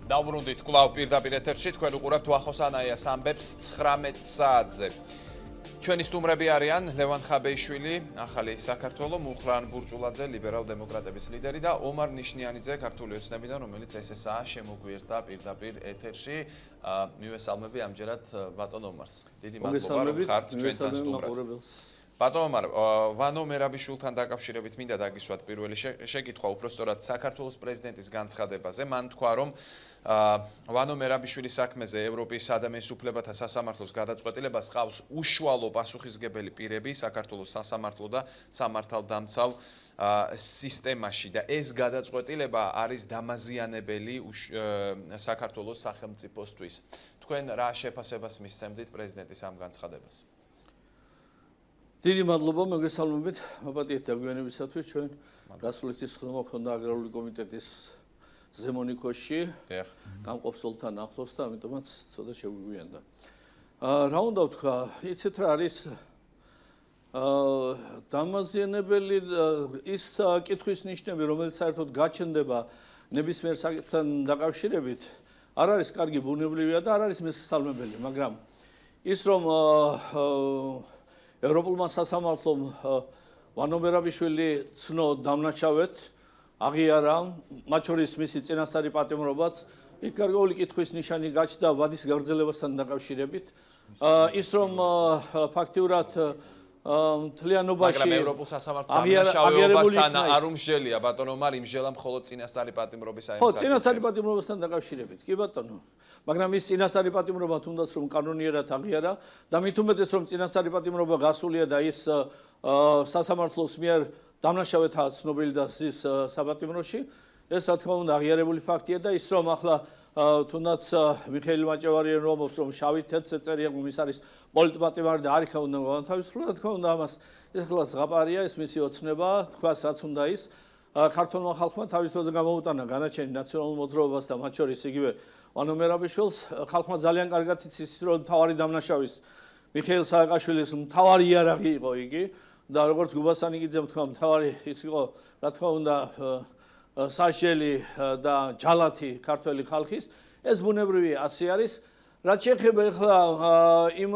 დავბრუნდით კვლავ პირდაპირ ეთერში, თქვენ უყურებთ ვახოსანაიას ამბებს 19 საათზე. ჩვენი სტუმრები არიან ლევან ხაბეიშვილი, ახალი საქართველო, მუხრან ბურჭულაძე, ლიბერალ-დემოკრატების ლიდერი და ომარ ნიშნიანიძე, ქართული ოცნებიდან, რომელიც SSA შემოგვიერთა პირდაპირ ეთერში. მივესალმები ამჯერად ბატონ ომარს. დიდი მადლობა, რომ ხართ ჩვენთან სტუმრად. ბატონ ომარ, ვანო მერაბიშვილთან დაკავშირებით მინდა დაგისვათ პირველი შეკითხვა, უпростоრად საქართველოს პრეზიდენტის განცხადებაზე. მან თქვა, რომ ვანო მერაბიშვილის საქმეზე ევროპის ადამიანის უფლებათა სასამართლოს გადაწყვეტილებას ჰყავს უშუალო პასუხისმგებელი პირები საქართველოს სასამართლო და სამართალდამცავ სისტემაში და ეს გადაწყვეტილება არის დამაზიანებელი საქართველოს სახელმწიფოსთვის. თქვენ რა შეფასებას მისცემთ პრეზიდენტის ამ განცხადებას? დიდი მადლობა, მოგესალმებით, მაპატიეთ დაგვიანებისათვის ჩვენ გასული თვის ხმოვანდა აგრარული კომიტეტის ზემონიქოში გამყოფსოლთან ახლოს და ამიტომაც ცოტა შეგვიგვიანდა. რა უნდა ვთქვა, იცით რა არის დამაზიანებელი ის კითხვის ნიშნები, რომელიც საერთოდ გაჩნდება ნებისმიერ საკითხთან დაკავშირებით, არ არის კარგი ბუნებრივია და არ არის მესალმებელი, მაგრამ ის რომ ევროპულმა სასამართლომ ვანო მერაბიშვილი ცნო დამნაშავედ აღიარა, მათ შორის მისი წინასწარი პატიმრობაც, იქ გარკვეული კითხვის ნიშანი გაჩნდა ვადის გაგრძელებასთან დაკავშირებით. ის რომ ფაქტიურად მთლიანობაში მაგრამ ევროპულ სასამართლო დამნაშავეობასთან არ უმსჯელია ბატონო ომარ, იმსჯელა მხოლოდ წინასწარი პატიმრობის აი ამ საკითხს. ხო, წინასწარი პატიმრობასთან დაკავშირებით, კი ბატონო. მაგრამ ის წინასწარი პატიმრობა თუნდაც რომ კანონიერად აღიარა და მით უმეტეს რომ წინასწარი პატიმრობა გასულია და ის სასამართლოს მიერ დამნაშავედაა ცნობილი და ის საპატიმროში, ეს რა თქმა უნდა აღიარებული ფაქტია და ის რომ ახლა თუნდაც მიხეილ მაჭევარიანი რომ შავი თეთრ წერია ის არის პოლიტპატიმარი და არ იქა უნდა განთავისუფლო, რა თქმა უნდა ამას ახლა ზღაპარია, ეს მისი ოცნება, თქვას რაც უნდა ის ქართულმა ხალხმა თავის დროზე გამოუტანა განაჩენი ნაციონალურ მოძრაობას და მათ შორის იგივე ვანო მერაბიშვილს ხალხმა ძალიან კარგად იცის რომ მთავარი დამნაშავის მიხეილ სააკაშვილის მთავარი იარაღი იყო იგი და როგორც გუბასანიგიძემ თქვა მთავარი ის იყო რა თქმა უნდა სასჯელი და ჯალათი ქართველი ხალხის ეს ბუნებრივი ასე არის რაც შეეხება ახლა იმ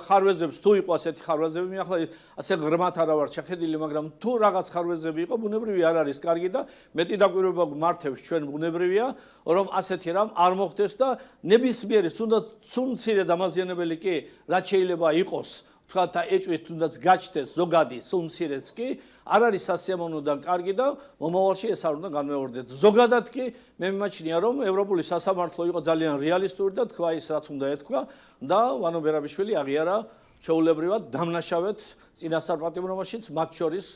ხარვეზებს თუ იყო ასეთი ხარვეზები მე ახლა ასე ღრმათ არა ვარ შეხედილი მაგრამ თუ რაღაც ხარვეზები იყო ბუნებრივი არ არის კარგი და მეტი დაკვირვება გმართებს ჩვენ ბუნებრივია რომ ასეთი რამ არ მოხდეს და ნებისმიერი სულ-მცირე დამაზიანებელი კი რაც შეიძლება იყოს თქვა და ეჭვის თუნდაც გაჩნდეს ზოგადი სულ-მცირეც კი არ არის სასიამოვნო და კარგი და მომავალში ეს არ უნდა განმეორდეს. ზოგადად კი მე მიმაჩნია რომ ევროპული სასამართლო იყო ძალიან რეალისტური და თქვა ის რაც უნდა ეთქვა და ვანო მერაბიშვილი აღიარა ჩვეულებრივად დამნაშავედ წინასწარ პატიმრობაშიც მათ შორის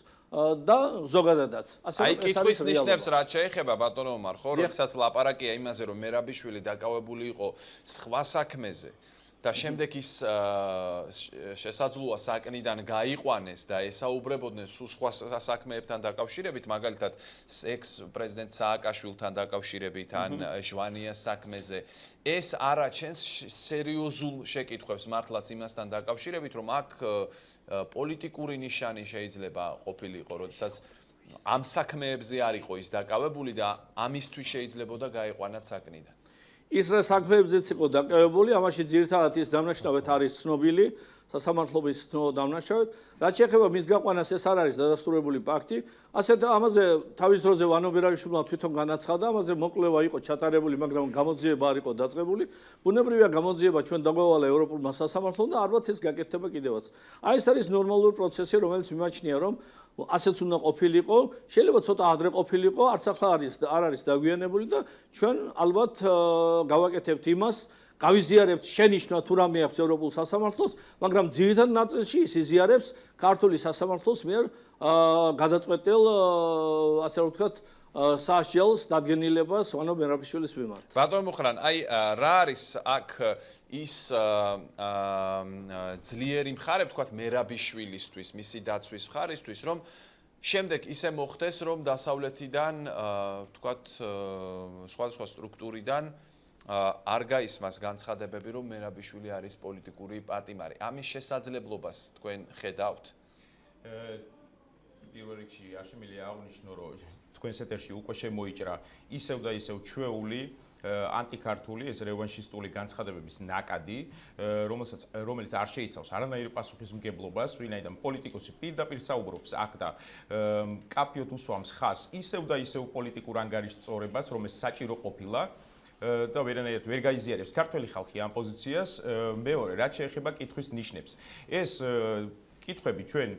და ზოგადადაც. აი კითხვის ნიშნებს რაც შეეხება ბატონო ომარ, ხო, როდესაც ლაპარაკია იმაზე რომ მერაბიშვილი დაკავებული იყო სხვა საქმეზე და შემდეგ ის შესაძლოა საკნიდან გაიყვანეს და ესაუბრებოდნენ სულ სხვა საქმეებთან დაკავშირებით, მაგალითად ექს-პრეზიდენტ სააკაშვილთან დაკავშირებით ან ჟვანიას საქმეზე. ეს არ აჩენს სერიოზულ შეკითხვებს მართლაც იმასთან დაკავშირებით, რომ აქ პოლიტიკური ნიშანი შეიძლება ყოფილიყო, როდესაც ამ საქმეებზე არ იყო ის დაკავებული და ამისთვის შეიძლებოდა გაიყვანათ საკნიდან. ის საქმეებზეც იყო დაკავებული, ამაში ძირითადად ის დამნაშავედ არის ცნობილი, სასამართლობის დამნაშავედ. რაც შეეხება მის გაყვანას, ეს არ არის დადასტურებული ფაქტი. ასეთ ამაზე თავის დროზე ვანო მერაბიშვილმა თვითონ განაცხადა, ამაზე მოკვლევა იყო ჩატარებული, მაგრამ გამოძიება არ იყო დაწყებული. ბუნებრივია გამოძიება ჩვენ დაგვევალა ევროპულმა სასამართლომ და ალბათ ეს გაკეთდება კიდევაც. აი ეს არის ნორმალური პროცესი, რომელიც მიმაჩნია, რომ ასეც უნდა ყოფილიყო, შეიძლება ცოტა ადრე ყოფილიყო, არც ახლა არ არის დაგვიანებული და ჩვენ ალბათ გავაკეთებთ იმას, გავიზიარებთ შენიშვნა თუ რამე აქვს ევროპულ სასამართლოს, მაგრამ ძირითად ნაწილში ის იზიარებს ქართული სასამართლოს მიერ გადაწყვეტილ ასე ვთქვათ სასჯელს დადგენილებას ვანო მერაბიშვილის მიმართ. ბატონ მუხრან, აი რა არის აქ ის ძლიერი მხარე, ვთქვათ მერაბიშვილისთვის, მისი დაცვის მხარისთვის, რომ შემდეგ ისე მოხდეს, რომ დასავლეთიდან ვთქვათ სხვადასხვა სტრუქტურიდან არ გაისმას განცხადებები, რომ მერაბიშვილი არის პოლიტიკური პატიმარი. ამის შესაძლებლობას თქვენ ხედავთ? პირველ რიგში არ შემიძლია აღნიშნო, რომ თქვენს ეთერში უკვე შემოიჭრა ისევ და ისევ ჩვეული ანტიქართული, ეს რევანშისტული განცხადებების ნაკადი, რომელიც არ შეიცავს არანაირ პასუხისმგებლობას, ვინაიდან პოლიტიკოსი პირდაპირ საუბრობს აქ და კაფიოდ უსვამს ხაზს ისევ და ისევ პოლიტიკურ ანგარიშწორებას, რომელიც საჭირო ყოფილა და ვერანაირად ვერ გაიზიარებს ქართველი ხალხი ამ პოზიციას. მეორე, რაც შეეხება კითხვის ნიშნებს. ეს კითხვები ჩვენ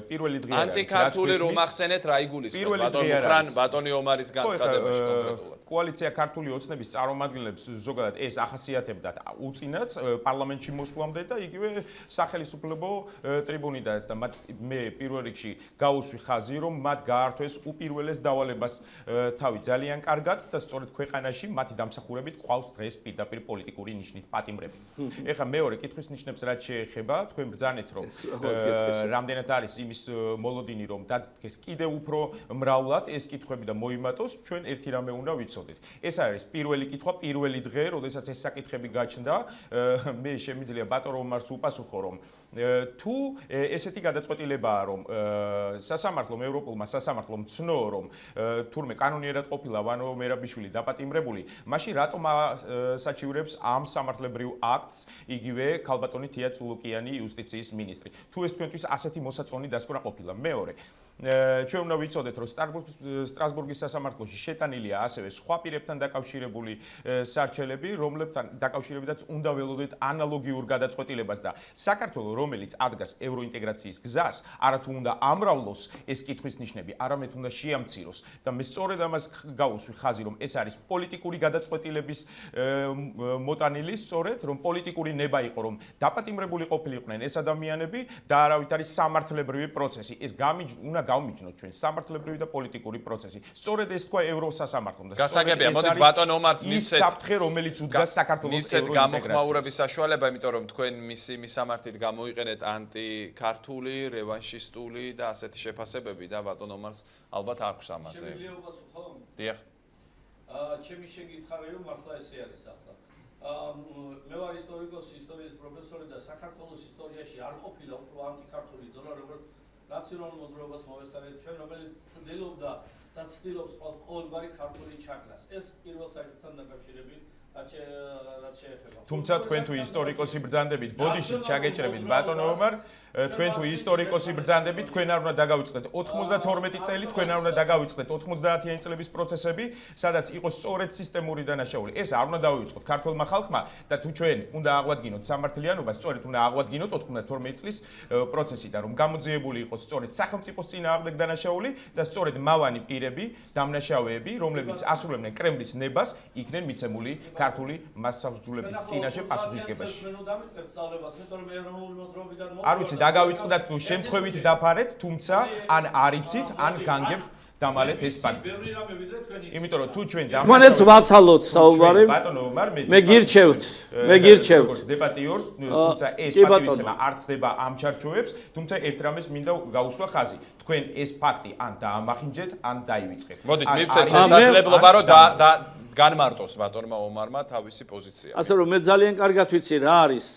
პირველი დღე არის ანტიქართული რომ ახსენეთ რა იგულისხმება ბატონი ომარის განცხადებაში კონკრეტულად. კოალიცია ქართული ოცნების წარმომადგენლებს ზოგადად ეს ახასიათებდა უწინაც პარლამენტში მოსვლამდე და იგივე სახელმწიფო ტრიბუნიდანაც და მე პირველ რიგში გაუსვი ხაზი რომ მათ გაართვეს უპირველეს დავალებას თავი ძალიან კარგად და სწორედ ქვეყანაში მათი დამსახურებით ყავს დღეს პირდაპირ პოლიტიკური ნიშნით პატიმრები. ეხლა მეორე კითხვის ნიშნებს რაც შეეხება თქვენ ბრძანეთ რომ რამდენად არის იმის მოლოდინი რომ დადგეს კიდევ უფრო მრავლად ეს კითხვები და მოიმატოს ჩვენ ერთი რამე უნდა ვიცოდეთ. ეს არის პირველი კითხვა, პირველი დღე, როდესაც ეს საკითხები გაჩნდა, მე შემიძლია ბატონ ომარს უპასუხო რომ თუ ესეთი გადაწყვეტილებაა რომ სასამართლომ ევროპულმა სასამართლომ ცნო რომ თურმე კანონიერად ყოფილა ვანო მერაბიშვილი დაპატიმრებული, მაშინ რატომ საჩივრებს ამ სამართლებრივ აქტს იგივე ქალბატონი თია წულუკიანი იუსტიციის მინისტრი. თუ ეს თქვენთვის ასეთი მოსაწონი დასკვნა ყოფილა. მეორე, ჩვენ უნდა ვიცოდეთ რომ სტრასბურგის სასამართლოში შეტანილია ასევე სხვა პირებთან დაკავშირებული სარჩელები, რომლებთან დაკავშირებითაც უნდა ველოდეთ ანალოგიურ გადაწყვეტილებას და საქართველოს რომელიც ადგას ევროინტეგრაციის გზას, არათუ უნდა ამრავლოს ეს კითხვის ნიშნები, არამედ უნდა შეამციროს და მე სწორედ ამას გავუსვი ხაზი რომ ეს არის პოლიტიკური გადაწყვეტილების მოტანილი, სწორედ რომ პოლიტიკური ნება იყო რომ დაპატიმრებული ყოფილიყვნენ ეს ადამიანები და არავით არის სამართლებრივი პროცესი. ეს უნდა გავმიჯნოთ ჩვენ სამართლებრივი და პოლიტიკური პროცესი. სწორედ ეს თქვა ევროსასამართლომ და გასაგებია, მოდით ბატონ ომარს მივცეთ. ის საფრთხე რომელიც უდგას საქართველოს ევროინტეგრაციას. გამოხმაურების საშუალება, იმიტომ რომ თქვენ მისი მისამართით გამოიყენეთ ანტიქართული, რევანშისტული და ასეთი შეფასებები და ბატონ ომარს ალბათ აქვს ამაზე. დიახ. ჩემი შეკითხავია მართლა ესე არის ახლა. მე ვარ ისტორიკოსი, ისტორიის პროფესორი და საქართველოს ისტორიაში არ ყოფილა უფრო ანტიქართული ზონა, როგორც ნაციონალურ მოძრაობას მოვესწრეთ ჩვენ, რომელიც ცდილობდა და ცდილობს ყოველგვარი ქართული ჩაკრას. ეს პირველ საერთოდ დაკავშირებით რაც შეეხება. თუმცა თქვენ თუ ისტორიკოსი ბრძანდებით, ბოდიში ჩაგეჭრებით ბატონ ომარ, თქვენ თუ ისტორიკოსი ბრძანდებით, თქვენ არ უნდა დაგავიწყდეთ 92 წელი, თქვენ არ უნდა დაგავიწყდეთ 90-იანი წლების პროცესები, სადაც იყო სწორედ სისტემური დანაშაული. ეს არ უნდა დავივიწყოთ ქართულმა ხალხმა და თუ ჩვენ უნდა აღვადგინოთ სამართლიანობას, სწორედ უნდა აღვადგინოთ 92 წლის პროცესი და რომ გამოძიებული იყოს სწორედ სახელმწიფოს წინააღმდეგ დანაშაული და სწორედ მავანი პირები, დამნაშავეები, რომლებიც ასრულებდნენ კრემლის ნებას, იქნენ მიცემული ქართული მასშტაბურების წინაშე პასუხისგებაში. არ ვიცი დაგავიწყდათ თუ შემთხვევით დაფარეთ, თუმცა ან არიცით, ან განგებ დამალეთ ეს ფაქტი. იმიტომ რომ თუ ჩვენ თქვენაც ვაცალოთ საუბარი, მე გირჩევთ, დებატიორს, თუმცა ეს პატივისცემა არ ცდება ამ ჩარჩოებს, თუმცა ერთ რამეს მინდა გავუსვა ხაზი. თქვენ ეს ფაქტი ან დაამახინჯეთ, ან დაივიწყეთ. მოდით მივცეთ შესაძლებლობა რომ განმარტოს ბატონმა ომარმა თავისი პოზიცია. ასე რომ მე ძალიან კარგად ვიცი რა არის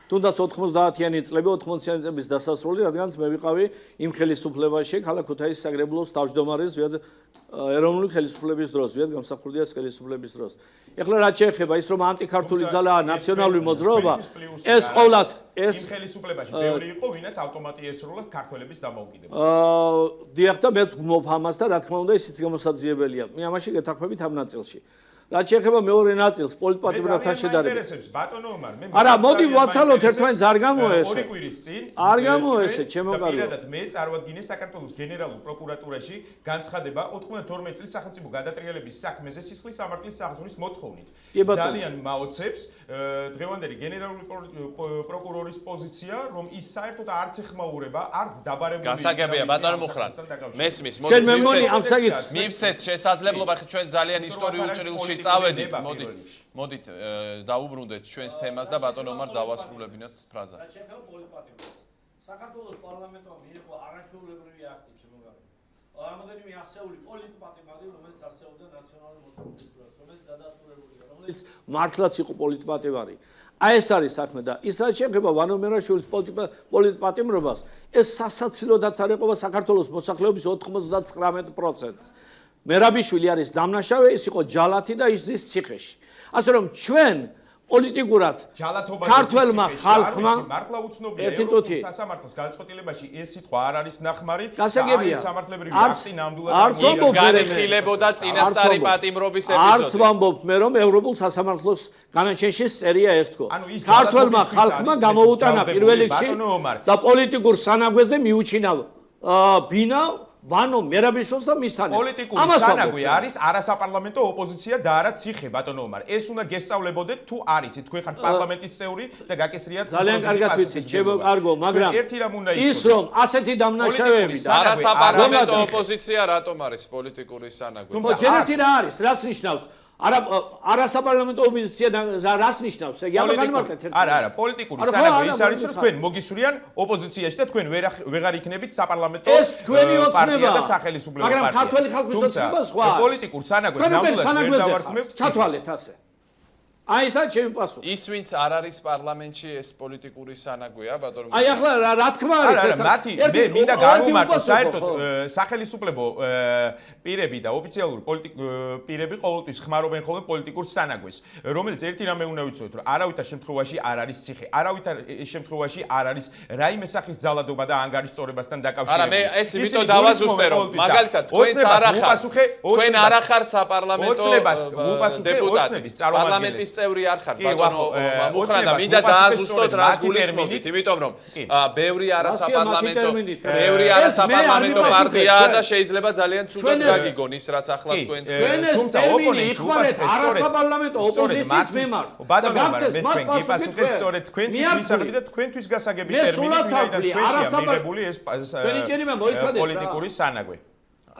თუნდაც 90-იანი წლები, 80-იანი წლების დასასრული, რადგანაც მე ვიყავი იმ ხელისუფლებაში, ქალაქ ქუთაისის საგრებლოს თავმჯდომარის ეროვნული ხელისუფლების დროს, გამსახურდიას ხელისუფლების დროს. ეხლა რაც შეეხება ის რომ ანტიქართული ძალაა ნაციონალური მოძრაობა, ეს ყოვლად იმ ხელისუფლებაში ბევრი იყო, ვინაც ავტომატი ესროლა ქართველების დამოუკიდებლობას. დიახ და მეც გმობ ამას და რა თქმა უნდა ისიც გამოსაძიებელია. მე ამაში გეთანხმებით ამ ნაწილში. რაც შეეხება მეორე ნაწილს პოლიტპატიმრებთან შედარებით. არა, მოდი ვაცალოთ ერთმანეთს არ გამოესე. ორი კვირის წინ არ გამოესე, ჩემო კარგო. პირადად მე წარვადგინე საქართველოს გენერალურ პროკურატურაში განცხადება 92 წლის სახელმწიფო გადატრიალების საქმეზე სისხლის სამართლის საფუძვლის მოთხოვნით. ძალიან მაოცებს დღევანდელი გენერალური პროკურორის პოზიცია, რომ ის საერთოდ არც ეხმაურება, არც დაბარებული. გასაგებია, ბატონო მუხრან. მესმის, მივცეთ შესაძლებლობა, ხე ჩვენ ძალიან ისტორიულ ჭრილში წავედით, მოდით დაუბრუნდეთ ჩვენს თემას და ბატონ ომარს დავასრულებინოთ ფრაზა. საქართველოს პარლამენტმა მიიღო არაჩვეულებრივი აქტი, ჩემო კარგო. რამოდენიმე ასეული პოლიტპატიმარი, რომელიც არსებობდა ნაციონალური მოძრაობის დროს, რომელიც გადასტურებულია, რომელიც მართლაც იყო პოლიტპატიმარი. აი ეს არის საქმე და ის რაც შეეხება ვანო მერაშვილის პოლიტპატიმრობას, ეს სასაცილოდაც არ ეყობა საქართველოს მოსახლეობის 99%-ს. მერაბიშვილი არის დამნაშავე, ის იყო ჯალათი და ის ზის ციხეში. ასე რომ ჩვენ პოლიტიკურად ქართველმა ხალხმა მართლა უცნობია ევროპულ სასამართლოს განწყობილებაში ეს სიტყვა არ არის ნახმარი და გასაგებია სამართლებრივი აქტი ნამდვილად განიხილებოდა წინასწარი პატიმრობის ეპიზოდი. არც ვამბობ მე რომ ევროპულ სასამართლოს განაჩენში წერია ეს თქო. ქართველმა ხალხმა გამოუტანა პირველ რიგში და პოლიტიკურ სანაგვეზე მიუჩინა ბინა ვანო მერაბიშვილს და მისთან. პოლიტიკური სანაგვე არის არასაპარლამენტო ოპოზიცია და არა ციხე ბატონო ომარ. ეს უნდა გესწავლებოდეთ თუ არიცით თქვენ ხართ პარლამენტის წევრი და გაკისრიათ ძალიან კარგად ვიცით, ჩემო კარგო, მაგრამ ერთი რამ უნდა ის რომ ასეთი დამნაშავეები და არასაპარლამენტო ოპოზიცია რატომ არის პოლიტიკური სანაგვე? თუმცა ჯერეთი რა არის, რას ნიშნავს? არასაპარლამენტო ოპოზიცია რას ნიშნავს? ეგ აბა განმარტეთ ერთ. არა, პოლიტიკური სანაგვე ის არის, რომ თქვენ მოგისურიან ოპოზიციაში და თქვენ ვეღარ იქნებით საპარლამენტო პარტია და სახელისუფლებო პარტია. მაგრამ ქართველი ხალხის ოცნება სხვა. პოლიტიკურ სანაგვეს ნამდვილად ვერ დავარქმევთ. ჩათვალეთ ასე. აი ესაა ჩემი პასუხი. ის ვინც არ არის პარლამენტში ეს პოლიტიკური სანაგვეა ბატონო. აი ახლა რა თქმა არის ეს. მათი მე მინდა გამომართო საერთოდ სახელისუფლებო პირები და ოფიციალური პირები ყოველთვის ხმარობენ ხოლმე პოლიტიკურ სანაგვეს, რომელიც ერთი რამე უნდა ვიცოდეთ, რომ არავითარ შემთხვევაში არ არის ციხე, არავითარ შემთხვევაში არ არის რაიმე სახის ძალადობა და ანგარიშწორებასთან დაკავშირებული. არა, მე ეს იმიტომ დავაზუსტე რომ მაგალითად თქვენ არ ახართ საპარლამენტო დეპუტატი, პარლამენტის წევრი არ ხართ ბატონო მუხრან და მინდა დააზუსტოთ რას გულისხმობთ, იმიტომ რომ ბევრი არასაპარლამენტო პარტიაა და შეიძლება ძალიან ცუდად გაგიგონ ის რაც ახლა თქვენ თუმცა ოპონენტს უყურეთ არასაპარლამენტო ოპოზიციის მიმართ. ბატონო მე გიპასუხეთ სწორედ თქვენთვის მისაღები და თქვენთვის გასაგები ტერმინი თქვენშია მიღებული ეს პოლიტიკური სანაგვე.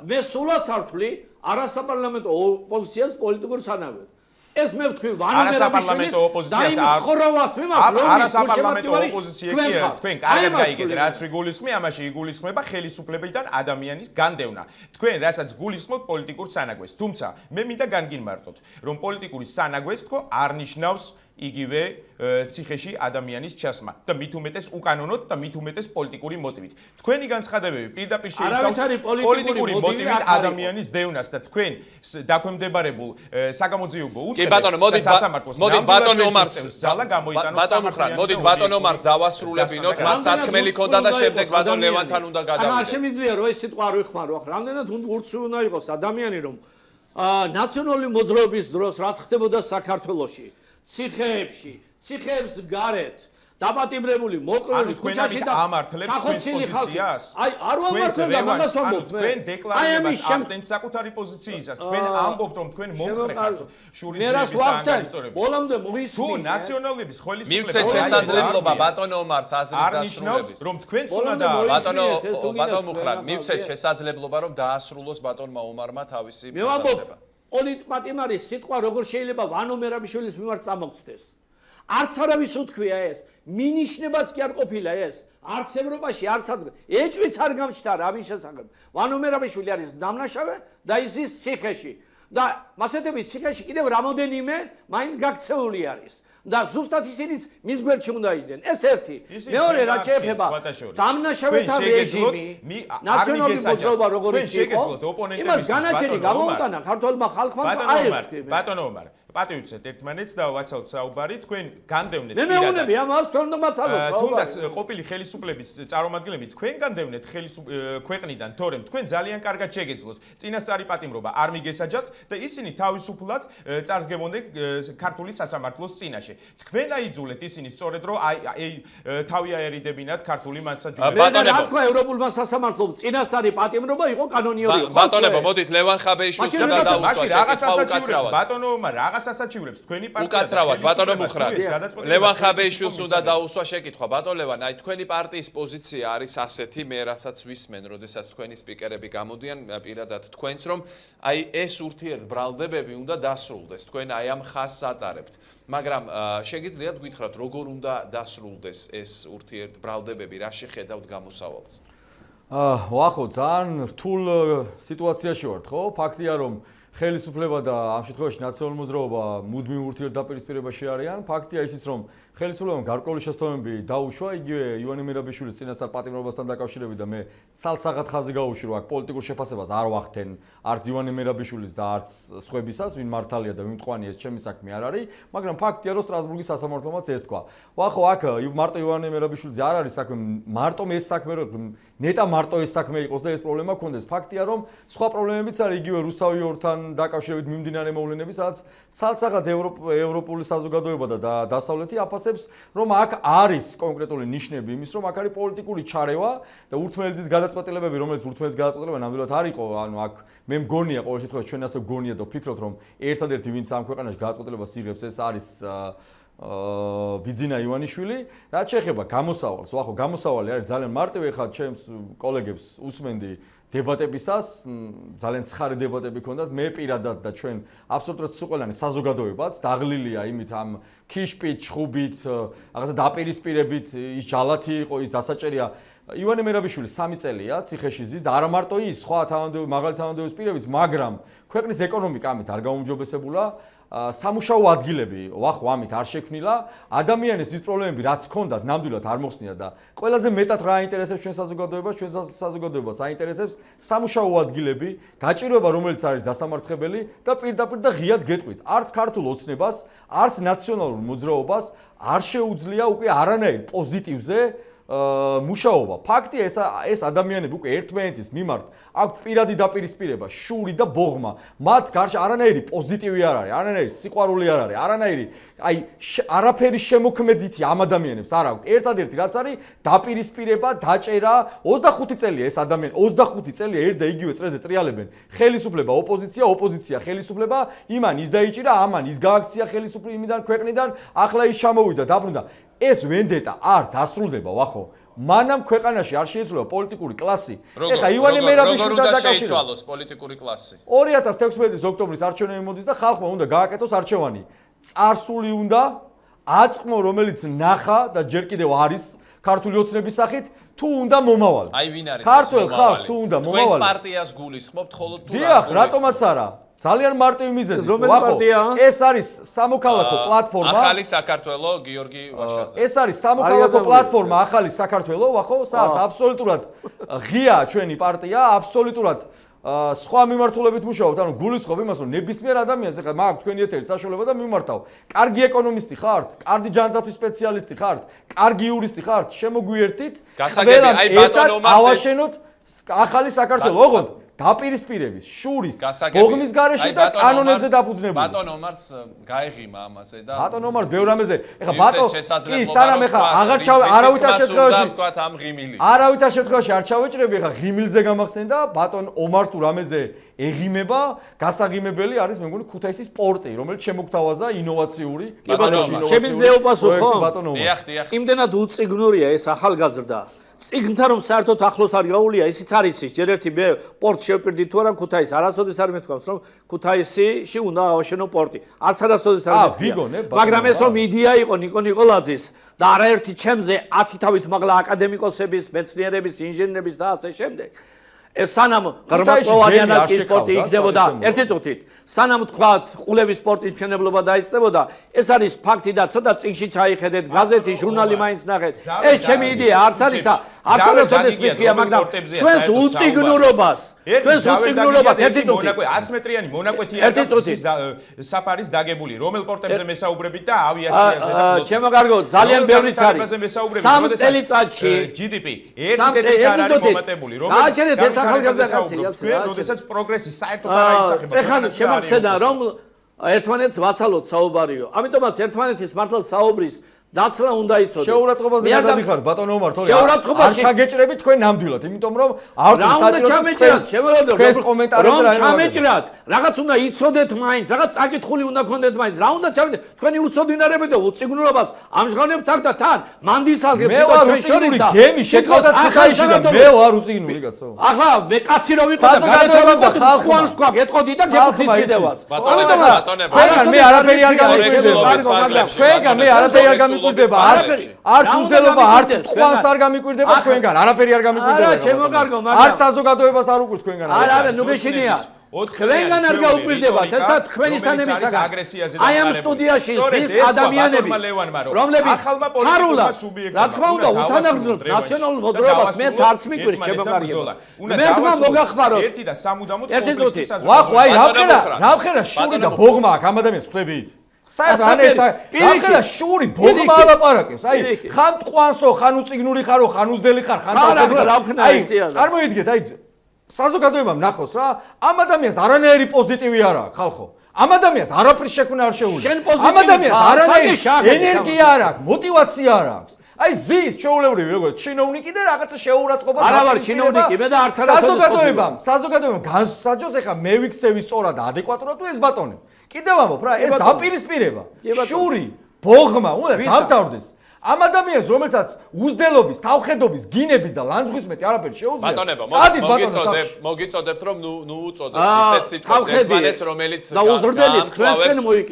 მე სულაც არ ვთვლი არასაპარლამენტო ოპოზიციას პოლიტიკურ სანაგვედ. ეს მე ვთქვი არასაპარლამენტო ოპოზიციას არასაპარლამენტო ოპოზიცია კი თქვენ კარგად გაიგეთ რაც ვიგულისხმე ამაში იგულისხმება ხელისუფლებიდან ადამიანის განდევნა თქვენ რასაც გულისხმობთ პოლიტიკურ სანაგვეს თუმცა მე მინდა განგიმარტოთ რომ პოლიტიკური სანაგვეს თქო არ ნიშნავს იგივე ციხეში ადამიანის ჩასმა და მით უმეტეს უკანონოდ და მით უმეტეს პოლიტიკური მოტივით. თქვენი განცხადებები პირდაპირ შეიცავს პოლიტიკური მოტივით ადამიანის დევნას და თქვენ დაქვემდებარებულ საგამოძიებო უწყებას სასამართლოს ბატონო ომარს ძალა გამოიტანოს სამართლიან. მოდით ბატონო ომარს დავასრულებინოთ, მას სათქმელი ქონდა და შემდეგ ბატონ ლევანთან უნდა გადავიდეთ. არ შემიძლია რომ ეს სიტყვა არ ვიხმარო ახლა. რამდენად ურცხვი უნდა იყოს ადამიანი რომ ნაციონალური მოძრაობის დროს რაც ხდებოდა საქართველოში ციხეებს გარეთ დაპატიმრებული მოკლული ქუჩაში და ჩახოცილი ხალხი. აი არ ვამართლებ ამას ვამბობ. თქვენ დეკლარირებას ახდენთ საკუთარი პოზიციისას. თქვენ ამბობთ რომ თქვენ მომხრე ხართ შურისძიების და ანგარიშწორების. ბოლომდე მოვისმინე. თუ ნაციონალების ხელისუფლება მივცეთ შესაძლებლობა ბატონო ომარს აზრის დასრულების. რომ თქვენც უნდა ბატონო მუხრან მივცეთ შესაძლებლობა რომ დაასრულოს ბატონმა ომარმა თავისი მოსაზრება. პოლიტპატიმარის სიტყვა როგორ შეიძლება ვანო მერაბიშვილის მიმართ წამოგწდეს? არც არავის უთქვია ეს, მინიშნებას კი არ ყოფილა ეს, არც ევროპაში, არც ადრე. ეჭვიც არ გამჩნდა რა მის შესახებ. ვანო მერაბიშვილი არის დამნაშავე და ის ციხეში. და მასეთებით ციხეში კიდევ რამოდენიმე მაინც გაქცეული არის. და ზუსტად ისინიც მის გვერდში უნდა იძენ. ეს ერთი. მეორე რა შეეხება დამნაშავეთა რეჟიმი, ნაციონალური მოძრაობა როგორ იყო, იმას განაჩენი გამოუტანა ქართველმა ხალხმა აი ეს. ბატონო ომარ პატივიცეთ ერთმანეთს და ვაცალოთ საუბარი თქვენ განდევნეთ მე მეუნები ამას თქვენ უნდა მაცალოთ თუნდაც ყოფილი ხელისუფლების წარმომადგენლები თქვენ განდევნეთ ქვეყნიდან თორემ თქვენ ძალიან კარგად შეგეძლოთ წინასწარი პატიმრობა არ მიგესაჯათ და ისინი თავისუფლად წარს გემონდნენ ქართული სასამართლოს წინაშე თქვენ აიძულეთ ისინი სწორედ რომ აი თავი აერიდებინათ ქართული მასაჯულები ბატონებო რა თქვა ევროპულმა სასამართლომ წინასწარი პატიმრობა იყო კანონიერი იყო ბატონებო მოდით ლევან ხაბეიშვილს უნდა დაუსვათ რაღაც ასაჩივრებს ბატონო რაღაც ასაჩივრებს თქვენი პარტია უკაცრავად ბატონო მუხრან ლევან ხაბეიშვილს უნდა დაუსვა შეკითხვა ბატონ ლევან აი თქვენი პარტიის პოზიცია არის ასეთი მე რასაც ვისმენ როდესაც თქვენი სპიკერები გამოდიან პირადად თქვენც რომ აი ეს ურთიერთბრალდებები უნდა დასრულდეს თქვენ აი ამ ხაზს ატარებთ მაგრამ შეგიძლიათ გითხრათ როგორ უნდა დასრულდეს ეს ურთიერთბრალდებები რა შეხედავთ გამოსავალს ვახო ძალიან რთულ სიტუაციაში ვართ ხო ფაქტია რომ ხელისუფლება და ამ შემთხვევაში ნაციონალური მოძრაობა მუდმივ ურთიერთდაპირისპირებაში არიან. ფაქტია ისიც, რომ ხელისუფლებამ გარკვეული შესაბამები დაუშვა, იგივე ივანე მერაბიშვილის წინასწარ პატიმრობასთან დაკავშირებით და მე ცალსაღად ხაზი გავუშვი, რომ აქ პოლიტიკურ შეფასებას არ ვახდენ არც ივანე მერაბიშვილის და არც სხვებისას, ვინ მართალია და ვინ მტყვანია, ეს ჩემი საქმე არ არის, მაგრამ ფაქტია, რომ სტრასბურგის სასამართლომაც ეს თქვა. ხო, აქ მარტო ივანე მერაბიშვილიძე არ არის საქმე, მარტო ეს საქმე, რომ ნეტა მარტო ეს საქმე იყოს და ეს პრობლემა ქონდეს. ფაქტია, რომ სხვა პრობლემებიც არის, იგივე რუსთავი ორთან დაკავშირებით მიმდინარე მოვლენები, სადაც ცალსაღად ევროპული საზოგადოება და დასავლეთი აფასებს, რომ აქ არის კონკრეტული ნიშნები იმის, რომ აქ არის პოლიტიკური ჩარევა და ურთმელეთის გადაწყვეტილებები, რომელიც ურთმელეთის გადაწყვეტილება ნამდვილად არ იყო, ანუ აქ მე მგონია ყოველ შემთხვევაში ჩვენ ასე გონია და ვფიქრობთ, რომ ერთადერთი ვინც ამ ქვეყანაში გადაწყვეტილებას იღებს, ეს არის ბიძინა ივანიშვილი. რაც შეეხება გამოსავალს, ხო, გამოსავალი არის ძალიან მარტივი, ხა ჩემს კოლეგებს უსმენდი დებატებისას, ძალიან ცხარი დებატები ჰქონდათ, მე პირადად და ჩვენ აბსოლუტურად სულ საზოგადოებაც დაღლილია იმით ამ ქიშპით, ჩხუბით, რაღაცა დაპირისპირებით, ის ჯალათი იყო, ის დასაჭერია. ივანე მერაბიშვილი 3 წელია ციხეში ზის და არა მარტო ის, სხვა თავმჯდომარე მაღალი თავმჯდომარის პირებიც, მაგრამ ქვეყნის ეკონომიკა ამით არ გაუმჯობესებულა. სამუშაო ადგილები ვახო ამით არ შექმნილა, ადამიანის ის პრობლემები რაც ჰქონდათ ნამდვილად არ მოხსნია და ყველაზე მეტად რა აინტერესებს ჩვენ საზოგადოებას აინტერესებს სამუშაო ადგილები, გაჭირვება რომელიც არის დასამარცხებელი და პირდაპირ და ღიად გეტყვით. არც ქართულ ოცნებას, არც ნაციონალურ მოძრაობას არ შეუძლია უკვე არანაირ პოზიტივზე მუშაობა. ფაქტია ეს ადამიანები უკვე ერთმანეთის მიმართ აქვთ პირადი დაპირისპირება, შური და ბოღმა. მათ გარშ არანაირი პოზიტივი არ არის, არანაირი სიყვარული არ არის, არანაირი არაფერი შემოქმედითი ამ ადამიანებს არ აქვთ. ერთადერთი რაც არის დაპირისპირება, დაჭერა. 25 წელია ეს ადამიანი, 25 წელია ერთ და იგივე წრეზე ტრიალებენ. ხელისუფლება, ოპოზიცია, ხელისუფლება, იმან ის დაიჭირა, ამან ის გააქცია ხელისუფლება იმიდან ქვეყნიდან, ახლა ის ჩამოვიდა, დაბრუნდა. ეს ვენდეტა არ დასრულდება, ვახო. მანამ ქვეყანაში არ შეიცვალა პოლიტიკური კლასი. ეხლა ივანე მერაბიშვილთან დაკავშირებით შეიცვალოს პოლიტიკური კლასი. 2016 წლის ოქტომბრის არჩევნები მოდის და ხალხმა უნდა გააკეთოს არჩევანი. წარსული უნდა აწმო, რომელიც ნახა და ჯერ კიდევ არის ქართული ოცნების სახით, თუ უნდა მომავალი. აი ვინ არის ეს ქართულ ხალხს თუ უნდა მომავალი. თქვენს პარტიას გულისხმობთ, ხოლო თუ დიახ, რატომაც არა. ძალიან მარტივი მიზეზი. ეს არის სამოქალაქო პლატფორმა. ახალი საქართველო, გიორგი ვაშაძე. ეს არის სამოქალაქო პლატფორმა, ახალი საქართველო, ვახო, სადაც აბსოლუტურად ღია ჩვენი პარტია, აბსოლუტურად სხვა მიმართულებით მუშაობთ, ანუ გულისხმობ იმას, რომ ნებისმიერ ადამიანს ეხლა მაგ თქვენი ეთერი საშუალება და მიმართავ. კარგი ეკონომისტი ხართ, კარგი ჯანდაცვის სპეციალისტი ხართ, კარგი იურისტი ხართ, შემოგვიერთით, გასაგები, აი ბატონო მარცე ავაშენოთ ახალი საქართველო, ოღონდ დაპირისპირების, შურის, ბოღმის გარეშე და კანონებზე დაფუძნებული. ბატონ ომარს გაეღიმა ამაზე და ბატონ ომარს ბევრ ამაზე. ეხლა ბატონ ის სანამ ეხლა აღარ არავითარ შემთხვევაში თქვათ ამ ღიმილი. არავითარ შემთხვევაში არ ჩავეჭრები, ეხლა ღიმილზე გამახსენდა ბატონ ომარს თუ რამეზე ეღიმება, გასაღიმებელი არის მე მგონი ქუთაისის პორტი, რომელიც შემოგთავაზა ინოვაციური შემიძლია უპასუხო? ბატონ ომარ. დიახ. იმდენად უწიგნურია ეს ახალგაზრდა. წიგნთან რომ საერთოდ ახლოს არ გაუვლია, ისიც არის ის. ჯერ ერთი მე პორტს შევპირდი თუ არა ქუთაისს, არასოდეს არ მეთქვამს რომ ქუთაისში უნდა ავაშენო პორტი. არც არასოდეს არ მეთქვია. მაგრამ ეს რომ იდეა იყო ნიკო ნიკოლაძის და არაერთი ჩემზე 10 თავით მაგლა აკადემიკოსების, მეცნიერების, ინჟინერების და ასე შემდეგ. ეს სანამ ღრმაწვოვანი ანარქიის სპორტი იქნებოდა, ერთი წუთით, სანამ თქვათ ყულების სპორტის მშენებლობა დაიწყებოდა, ეს არის ფაქტი და ცოტა წიგნში ჩაიხედეთ, გაზეთი, ჟურნალი მაინც ნახეთ. ეს ჩემი იდეა არც არის და არც არასოდეს მითქია, მაგრამ თქვენს უწიგნურობას, ერთი წუთი 100 მეტრიანი მონაკვეთი არის საფარის დაგებული, რომელ პორტებზე მესაუბრებით და ავიაციაზე და ჩემო კარგო, ძალიან ბევრიც არის. 3 წელიწადში GDP 1 არ არის მომატებული, რომელიც როდესაც პროგრესი საერთოდ არ აისახება. ეხლა შემახსენა რომ ერთმანეთს ვაცალოთ საუბარიო. ამიტომაც ერთმანეთის მართლა საუბრის დაცლა უნდა იცოდეთ. შეურაცხყოფაზე გადადიხართ ბატონ ომარ, თორე არ ჩაგეჭრებით თქვენ ნამდვილად, იმიტომ რომ არ თქვენს კომენტარებზე რა ჩამეჭრათ, რაღაც უნდა იცოდეთ მაინც, რაღაც წაკითხული უნდა გქონდეთ მაინც, რა უნდა ჩამეჭრათ, თქვენი უცოდინარები და უწიგნურობას ამჟღავნებთ აქ და თან, მანდისალგებ და ჩვენ შორის და გემი შეკავდა ციხეში და მე ვარ უწიგნური კაცო. ახლა მე კაცი რო ვიყო და გადათავებდა და ხალხმა თქვა, გეტყოდი და გეკუთვნით კიდევაც. ამიტომ მე არაფერი არ გამიკვირდება. თქვენგან მე არაფერი არ გამიკვირდება. არც უძდელობა, არც ყვანს არ გამიკვირდება თქვენგან, არაფერი არ გამიკვირდება. არა, ჩემო კარგო, მაგრამ არც საზოგადოებას არ უყვირთ თქვენგან. არა, ნუ გეშინია. თქვენგან არ გაუპირდებათ ეს და თქვენისთან ემისაგან აი ამ სტუდიაში ზის ადამიანები რომლებიც ფარულა რა თქმა უნდა უთანაგრძნობ ნაციონალურ მოძრაობას მეც არც მიკვირს შემოგარგება მე თქვა მოგახმაროთ ერთი და სამუდამოდ კონფლიქტის ვახო აი რამხელა შური და ბოღმა აქ ამადამეს ხვდებით საერთოდ ან ეს რამხელა შური ბოღმა ალაპარაკებს აი ხან ტყვანსო ხან უწიგნური ხარო ხან უზდელი ხარ ხან აი წარმოიდგეთ აი საზოგადოებამ ნახოს რა ამ ადამიანს არანაირი პოზიტივი არ აქვს ხალხო ამ ადამიანს არაფრის შექმნა არ შეუძლია ამ ადამიანს არანაირი ენერგია არ აქვს მოტივაცია არ აქვს აი ზის ჩვეულებრივი როგორც ჩინოვნიკი და რაღაცა შეურაცხყოფა არა ვარ ჩინოვნიკი მე და არც საზოგადოებამ განსაჯოს ეხა მე ვიქცევი სწორად და ადეკვატურად თუ ეს ბატონი კიდევ ამბობ რა ეს დაპირისპირება შური ბოღმა უნდა დავთავრდეს ამ ადამიანს რომელსაც უზდელობის, თავხედობის, გინების და ლანძღვის მეტი არაფერი შეუძლია. ბატონებო, მოგიწოდებთ რომ ნუ უწოდოთ ისეთ სიტყვებს ერთმანეთს რომელიც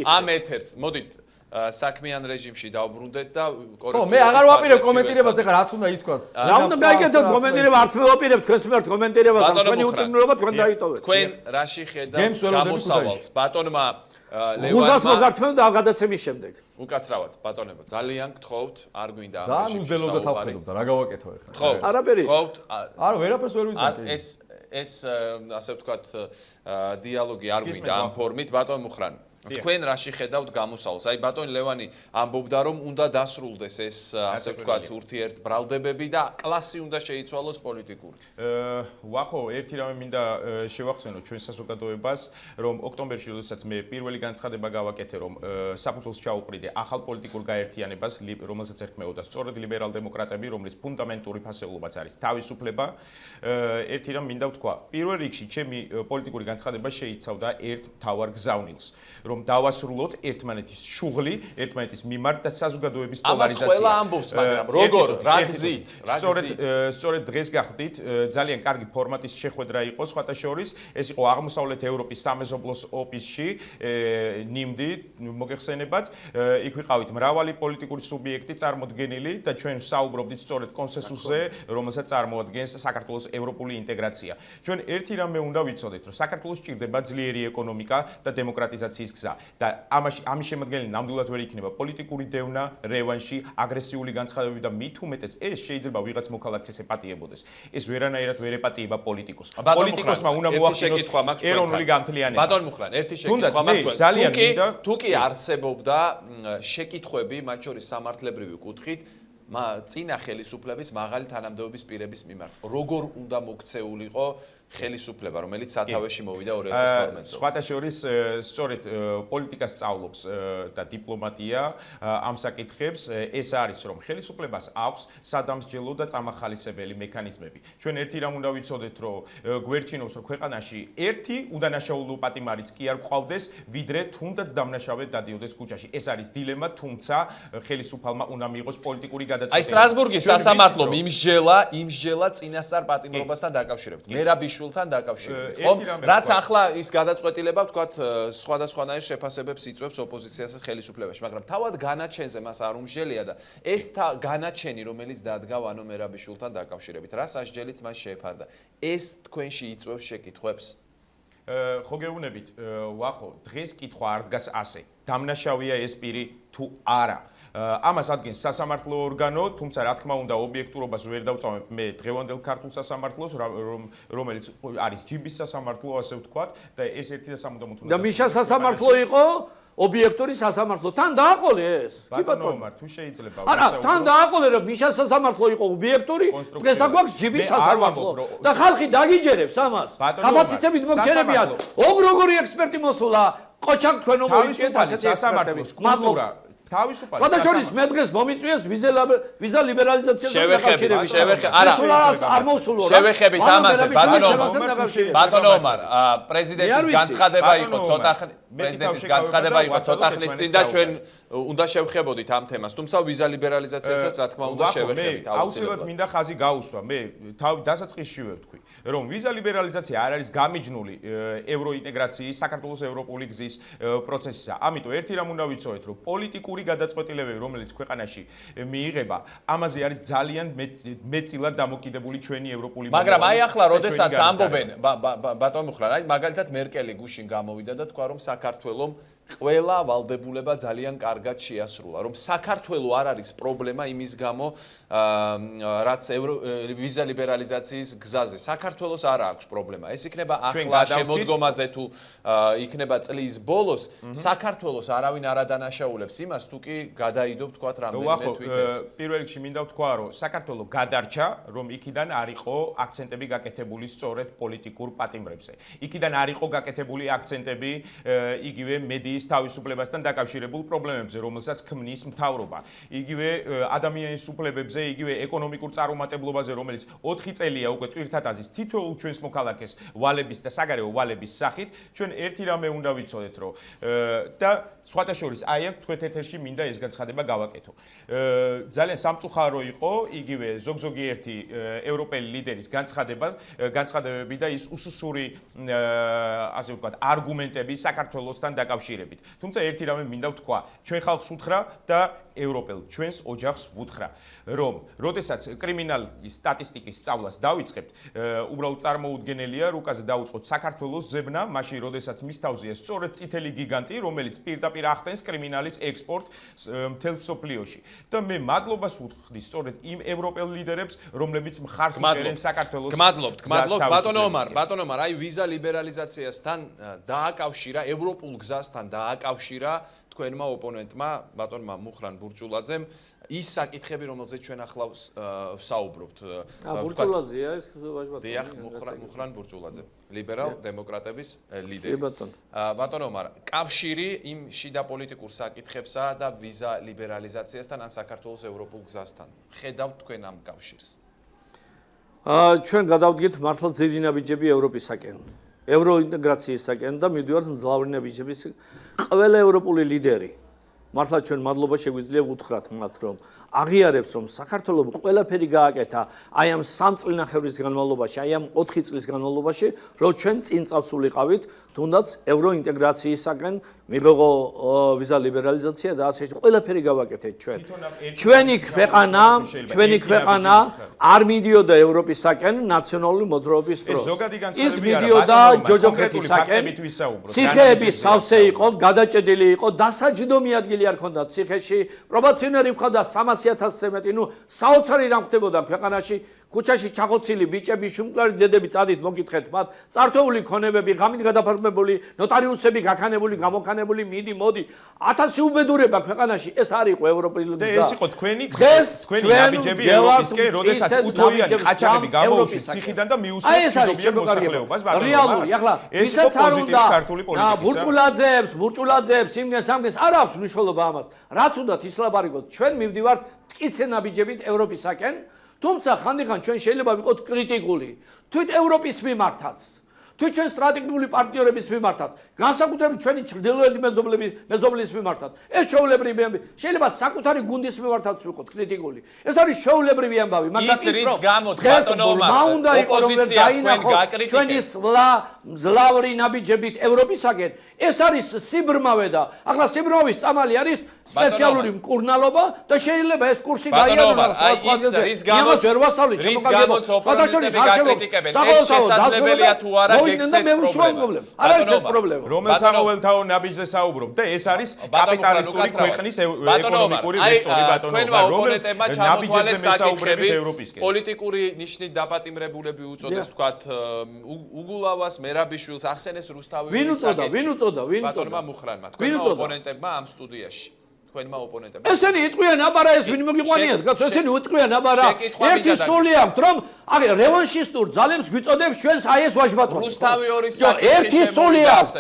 ამ ეთერს. მოდით საქმიან რეჟიმში დავბრუნდეთ და ხო, მე აღარ ვაპირებ კომენტირებას ეხლა რაც უნდა ითქვას. რა უნდა გაიგეთოთ კომენტირება არც მე ვაპირებ თქვენს მიმართ კომენტირებას, თქვენი უწიგნურობა თქვენ დაიტოვეთ. თქვენ რაში ხედავთ გამოსავალს ბატონმა გუზას მოგართმევ და გადაცემის შემდეგ. უკაცრავად ბატონებო, ძალიან გთხოვთ, არ გვინდა ამ ძალიან უზდელობდა თავხედობდა, რა გავაკეთო ეხლა. არაფერი. გთხოვთ. არა, ვერაფერს ვერ ვიზამთ. ეს ასე ვთქვათ დიალოგი არ გვინდა ამ ფორმით, ბატონ მუხრანი. თქვენ რაში ხედავთ გამოსავალს? აი ბატონი ლევანი ამბობდა რომ უნდა დასრულდეს ეს ასე ვთქვათ ურთიერთბრალდებები და კლასი უნდა შეიცვალოს პოლიტიკური. ვახო, ერთი რამე მინდა შევახსენო ჩვენ საზოგადოებას, რომ ოქტომბერში, როდესაც მე პირველი განცხადება გავაკეთე, რომ საფუძველს ჩაუყრიდე ახალ პოლიტიკურ გაერთიანებას, რომელსაც ერქმეოდა სწორედ ლიბერალ-დემოკრატები, რომლის ფუნდამენტური ფასეულობაც არის თავისუფლება. ერთი რამ მინდა ვთქვა, პირველ რიგში ჩემი პოლიტიკური განცხადება შეიცავდა ერთ მთავარ გზავნილს. რომ დავასრულოთ ერთმანეთის შუღლი, ერთმანეთის მიმართ და საზოგადოების პოლარიზაცია. ამას ყველა ამბობს, მაგრამ როგორ, რა გზით? სწორედ დღეს გახდით, ძალიან კარგი ფორმატის შეხვედრა იყო სხვათა შორის, ეს იყო აღმოსავლეთ ევროპის სამეზობლოს ოფისში, ნიმდი, მოგეხსენებათ, იქ ვიყავით მრავალი პოლიტიკური სუბიექტი წარმოდგენილი და ჩვენ საუბრობდით სწორედ კონსენსუსზე, რომელსაც წარმოადგენს საქართველოს ევროპული ინტეგრაცია. ჩვენ ერთი რამე უნდა ვიცოდეთ, რომ საქართველოს სჭირდება ძლიერი ეკონომიკა და დემოკრატიზაციის გზა და ამის შემადგენელი ნამდვილად ვერ იქნება პოლიტიკური დევნა, რევანში, აგრესიული განცხადებები და მით უმეტეს ეს შეიძლება ვიღაც მოქალაქეს ეპატიებოდეს. ეს ვერანაირად ვერ ეპატიება პოლიტიკოს. პოლიტიკოსმა უნდა მოახდინოს ეროვნული განთლიანება. ბატონ მუხრანი, ერთი შეკითხვა მაქვს. ძალიან მინდა თუ კი არსებობდა შეკითხვები, მათ შორის სამართლებრივი კუთხით, წინა ხელისუფლების მაღალი თანამდებობის პირების მიმართ, როგორ უნდა მოქცეულიყო ხელისუფლება, რომელიც სათავეში მოვიდა 2012 წელს. სხვათა შორის სწორედ პოლიტიკას სწავლობს და დიპლომატია ამ საკითხებს, ეს არის რომ ხელისუფლებას აქვს სადამსჯელო და წამახალისებელი მექანიზმები. ჩვენ ერთი რამ უნდა ვიცოდეთ, რომ გვერჩინობს რომ ქვეყანაში ერთი უდანაშაულო პატიმარიც კი არ გყავდეს, ვიდრე თუნდაც დამნაშავედ დადიოდეს ქუჩაში. ეს არის დილემა, თუმცა ხელისუფალმა უნდა მიიღოს პოლიტიკური გადაწყვეტილება. აი სტრასბურგის სასამართლომ იმსჯელა წინასწარ პატიმრობასთან დაკავშირებით. მერაბიშვილთან დაკავშირებით. ხომ? რაც ახლა ის გადაწყვეტილება ვთქვათ სხვადასხვანაირ შეფასებებს იწვევს ოპოზიციას ხელისუფლებაში, მაგრამ თავად განაჩენზე მას არ უმსჯელია და ეს განაჩენი, რომელიც დადგა ვანო მერაბიშვილთან დაკავშირებით, რა სასჯელიც მას შეეფარდა. ეს თქვენში იწვევს შეკითხვებს? ხო გეუბნებით, ვახო, დღეს კითხვა არ დგას ასე. დამნაშავეა ეს პირი თუ არა? ამას ადგენს სასამართლო ორგანო, თუმცა რა თქმა უნდა ობიექტურობას ვერ დავწამებ მე დღევანდელ ქართულ სასამართლოს, რომელიც არის ჯიბის სასამართლო, ასე ვთქვათ, და ეს ერთი და სამუდამოდ უნდა. და მიშა სასამართლო იყო ობიექტური სასამართლო. თან დააყოლე ეს? ბატონო ომარ, თუ შეიძლება არა, თან დააყოლე რომ მიშა სასამართლო იყო ობიექტური, დღეს აგვაქვს ჯიბის სასამართლო. და ხალხი დაგიჯერებს ამას. გამოციცებით მოგჯერებიან. როგორი ექსპერტი მოსულა? ყოჩაკ თქვენ მოიწვიეთ ასეთი სასამართლოს კულტურა თავისუფალი შესაძლოა მე დღეს მომიწვიეს ვიზა ლიბერალიზაციას შევეხებით ამაზე ბატონო ომარ პრეზიდენტის განცხადება იყო ცოტა ხნის წინ და ჩვენ უნდა შევხებოდით ამ თემას, თუმცა ვიზა ლიბერალიზაციასაც რა თქმა უნდა შევეხებით. აუცილებლად მინდა ხაზი გაუსვა, მე დასაწყისშივე ვთქვი, რომ ვიზა ლიბერალიზაცია არ არის გამიჯნული ევროინტეგრაციის, საქართველოს ევროპული გზის პროცესისა. ამიტომ ერთი რამ უნდა ვიცოდეთ, რომ პოლიტიკური ნამდვილი გადაწყვეტილებები, რომელიც ქვეყანაში მიიღება, ამაზე არის ძალიან მეტწილად დამოკიდებული ჩვენი ევროპული მოვალე. მაგრამ აი ახლა როდესაც ამბობენ ბატონ მუხრან, აი მაგალითად მერკელი გუშინ გამოვიდა და თქვა რომ საქართველოს ყველა ვალდებულება ძალიან კარგად შეასრულა, რომ საქართველოს არ არის პრობლემა იმის გამო, რაც ვიზა ლიბერალიზაციის გზაზე. საქართველოს არ აქვს პრობლემა. ეს იქნება ახლა შემოდგომაზე თუ იქნება წლის ბოლოს, საქართველოს არავინ არ ადანაშაულებს იმას, თუ კი გადაიდო თქვათ რამდენიმე თვითეს. პირველ რიგში მინდა ვთქვა, რომ საქართველოს გადარჩა, რომ იქიდან არ იყო აქცენტები გაკეთებული სწორედ პოლიტიკურ პატიმრებზე. იქიდან არ იყო გაკეთებული აქცენტები იგივე მედიის თავისუფლებასთან დაკავშირებულ პრობლემებზე, რომელსაც ქმნის მთავრობა. იგივე ადამიანის უფლებებზე, იგივე ეკონომიკურ წარუმატებლობაზე, რომელიც 4 წელია უკვე ტვირთად აზის თითოეულ ჩვენს მოქალაქეს ვალების და საგარეო ვალების სახით, ჩვენ ერთი რამე უნდა ვიცოდეთ, რომ და სხვათა შორის აი აქ თქვენ ეთერში მინდა ეს განცხადება გავაკეთო. ძალიან სამწუხარო იყო იგივე ზოგიერთი ევროპელი ლიდერის განცხადებები და ის უსუსური ასე ვთქვათ არგუმენტები საქართველოსთან დაკავშირებით. თუმცა ერთი რამე მინდა ვთქვა, ჩვენ ხალხს უთხრა და ევროპელ ჩვენს ოჯახს უთხრა, რომ როდესაც კრიმინალის სტატისტიკის სწავლას დავიწყებთ, უბრალოდ წარმოუდგენელია, რუკაზე დაუწყოთ საქართველოს ზებნა, მაშინ როდესაც მის თავზეა სწორედ წითელი გიგანტი, რომელიც პირდაპირ ახდენს კრიმინალის ექსპორტს მთელ მსოფლიოში. და მე მადლობას ვუთხრდი სწორედ იმ ევროპელ ლიდერებს, რომლებიც მხარს უჭერენ საქართველოს. გმადლობთ, ბატონ ომარ, აი ვიზა ლიბერალიზაციასთან დააკავშირა, ევროპულ გზასთან დააკავშირა თქვენმა ოპონენტმა, ბატონმა მუხრან ბურჭულაძემ, ის საკითხები, რომელზეც ჩვენ ახლა ვსაუბრობთ. ბურჭულაძეა ეს ვაჟბატონი. დიახ, მუხრან ბურჭულაძე, ლიბერალ დემოკრატების ლიდერი. ბატონ ომარ, კავშირი იმ შიდა პოლიტიკურ საკითხებსა და ვიზა ლიბერალიზაციასთან ან საქართველოს ევროპულ გზასთან. ხედავთ თქვენ ამ კავშირს? ჩვენ გადავდგეთ მართლა ძირი ნაბიჯები ევროპისაკენ. ევროინტეგრაციისაკენ და მივდივართ მძლავრი ნაბიჯების ყველა ევროპული ლიდერი. მართლა ჩვენ მადლობა შეგვიძლია უთხრათ მათ, რომ აღიარებს, რომ საქართველოს ყველაფერი გააკეთა აი ამ 3 წლინახევრის განმავლობაში, აი ამ 4 წლის განმავლობაში, რომ ჩვენ წინ წავსულიყავით, თუნდაც ევროინტეგრაციისაკენ მიღო ვიზა ლიბერალიზაცია და ასე ყველაფერი გავაკეთეთ ჩვენ. ჩვენი ქვეყანა არ მიდიოდა ევროპისაკენ ნაციონალური მოძრაობის დროს. ის მიდიოდა ჯოჯოხეთისაკენ. ციხეები სავსე იყო, გადაჭედილი იყო, დასაჯდომი ადგილი არ ქონდათ ციხეში, პრობაციონერი ვხდა 300,000-ზე მეტი, საოცარი რამ ხდებოდა ქვეყანაში. ქუჩაში ჩახოცილი ბიჭები, შუმკლარი დედები წადით მოგითხეთ მათ, წართეული ქონებები, ღამით გადაფარგლებული, ნოტარიუსები გაქანებული, გამოქანებული, მიდი, მოდი. 1000 უბედურება ქვეყანაში, ეს არ იყო ევროპის გზა. და ეს იყო თქვენი ნაბიჯები ევროპისკენ, როდესაც უთოიანი ყაჩაღები გამოუშვით ციხიდან და მიუსვით მშვიდობიან მოსახლეობას, ბატონო. რეალური, ახლა ვისაც არ უნდა ბურჭულაძეებს, იმგენს არ აქვს მნიშვნელობა ამას. რაც უნდა ისლაბარიგოთ, ჩვენ მივდივართ მტკიცე ნაბიჯებით ევროპისაკენ. თუმცა ხანდახან ჩვენ შეიძლება ვიყოთ კრიტიკული თვით ევროპის მიმართაც, თვით ჩვენ სტრატეგიული პარტნიორების მიმართაც, განსაკუთრებით ჩვენი ჩრდილოეთი მეზობლის მიმართაც. ეს ჩვეულებრივი შეიძლება საკუთარი გუნდის მიმართაც ვიყოთ კრიტიკული. ეს არის ჩვეულებრივი ამბავი, მაგრამ ის რის გამოც ბატონო ომარ, ოპოზიცია თქვენ გაკრიტიკებთ. ჩვენი მძლავრი ნაბიჯებით ევროპისაკენ, ეს არის სიბრმავე და ახლა სიბრმავის წამალი არის სპეციალური მკურნალობა და შეიძლება ეს კურსი გაიაროს რის გამოც ოპოზიციები გაკრიტიკებენ. ეს შესაძლებელია თუ არა გეკცეთ პრობლემა. არ არის ეს პრობლემა. რომელ საყოველთაო ნაბიჯზე საუბრობ და ეს არის კაპიტალისტური ქვეყნის ეკონომიკური ვექტორი, ბატონო, ოპონენტებმა ჩამოთვალეს საკითხები, პოლიტიკური ნიშნით დაპატიმრებულები უწოდეს თქვათ უგულავას, მერაბიშვილს, ახსენეს რუსთავის საკითხი. ვინ უწოდა? ბატონმა მუხრანმა, თქვენმა ოპონენტებმა ამ სტუდიაში. თქვენმა ოპონენტებმა. ესენი იტყვიან აბარა ეს ვინ მოგიყვანიათ, გაც ესენი უტყვიან აბარა. ერთი სული აქვს, რომ აი რევანშისტურ ძალებს გვიწოდებს ჩვენს აი ეს ვაჟბატონი. რუსთავი ორის საკითხი ერთი სული აქვს.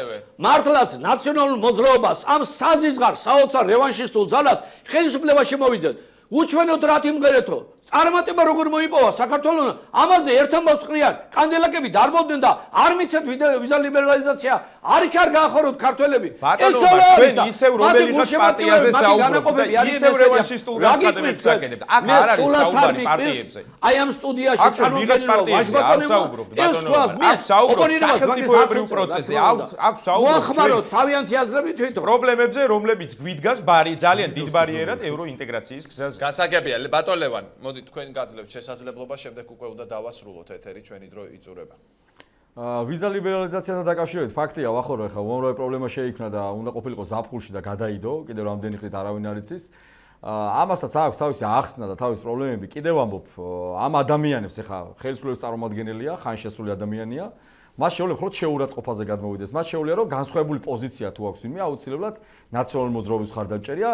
მართლაც ნაციონალურ მოძრაობას ამ საზრისგარ საოცარ რევანშისტულ ძალას ხელისუფლებაში მოვიდნენ. უჩვენოთ რა თიმღერეთო. წარმატება როგორ მოიპოვა საქართველოს ამაზე ერთ ამბავს ყრიან კანდელაკები დარბოდნენ და არ მიცეთ ვიზა ლიბერალიზაცია არ გაახოროთ ქართველები ბატონო ჩვენ ისევ რომელიღაც პარტიაზე საუბრობთ და ისევ რევანშისტულ განცხადებებს აკეთებთ აქ არ არის საუბარი პარტიებზე აი ამ სტუდიაში ვიღაც პარტიებზე არ საუბრობთ ბატონო აქ საუბრობთ სახელმწიფოებრივ პროცესზე აქ საუბრობთ მოახმაროთ თავიანთი აზრები თვითონ პრობლემებზე რომლებიც გვიდგას ძალიან დიდ ბარიერად ევროინტეგრაციის გზაზე გასაგებია ბატონ ლევან მოდი თქვენ გაძლევთ შესაძლებლობა შემდეგ უკვე უნდა დავასრულოთ ეთერი ჩვენი დრო იწურება ვიზა ლიბერალიზაციასთან დაკავშირებით ფაქტია ვახორო ხა უამრავი პრობლემა შეიქმნა და უნდა ყოფილიყო ზაფხულში და გადაიდო კიდევ რამდენი ხნით არავინ არ იცის ამასაც აქვს თავისი ახსნა და თავისი პრობლემები კიდევ ამბობ ამ ადამიანებს ხა ხელისუფლების წარმომადგენელია ხან შესული ადამიანია მას შეუძლია მხოლოდ შეურაცხყოფაზე გადმოვიდეს მას შეუძლია რომ განსხვავებული პოზიცია თუ აქვს ვინმე აუცილებლად ნაციონალური მოძრაობის მხარდამჭერია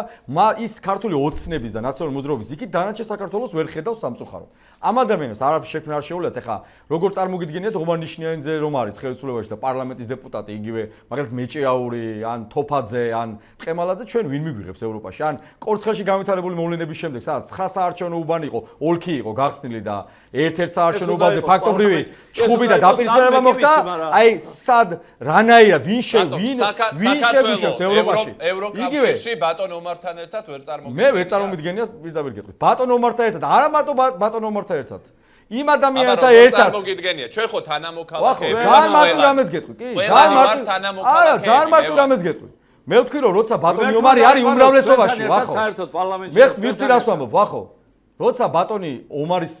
ის ქართული ოცნების და ნაციონალური მოძრაობის იქით დანარჩენ საქართველოს ვერ ხედავს სამწუხაროდ ამ ადამიანებს არაფერს შექმნა არ შეუძლიათ ეხა როგორ წარმოგიდგენიათ რომან ნიშნიანიძე რომ არის ხელისუფლებაში და პარლამენტის დეპუტატი იგივე მაგალითად მეჭეაური ან თოფაძე ან ტყემალაძე ჩვენ ვინ მიგვიღებს ევროპაში ან კორცხელში განვითარებული მოვლენების შემდეგ სადაც 9 საარჩევნო უბანი იყო ოლქი იყო გახსნილი და ერთ-ერთ საარჩევნო უბანზე ფაქტობრივი ჩხუბი და დაპირისპირება მოხდა აი სად რანაირად ვინ შეგვიშევს ევროპაში ევროკავშირში ბატონ ომართან ერთად ვერ წარმოგიდგენია მე ვერ წარმოგიდგენია პირდაპირ გეტყვით ბატონ ომართან ერთად არა მარტო ბატონ ომართან ერთად იმ ადამიანთან ერთად წარმოგიდგენია ჩვენ ხო თანამოქალაქეები ძალიან მარტო რამეს გეტყვით კი ძალიან მარტო რამეს გეტყვით მე ვთქვი რომ როცა ბატონი ომარი არის უმრავლესობაში ვახო მე მივხვდი რას ვამბობ ვახო როცა ბატონი ომარის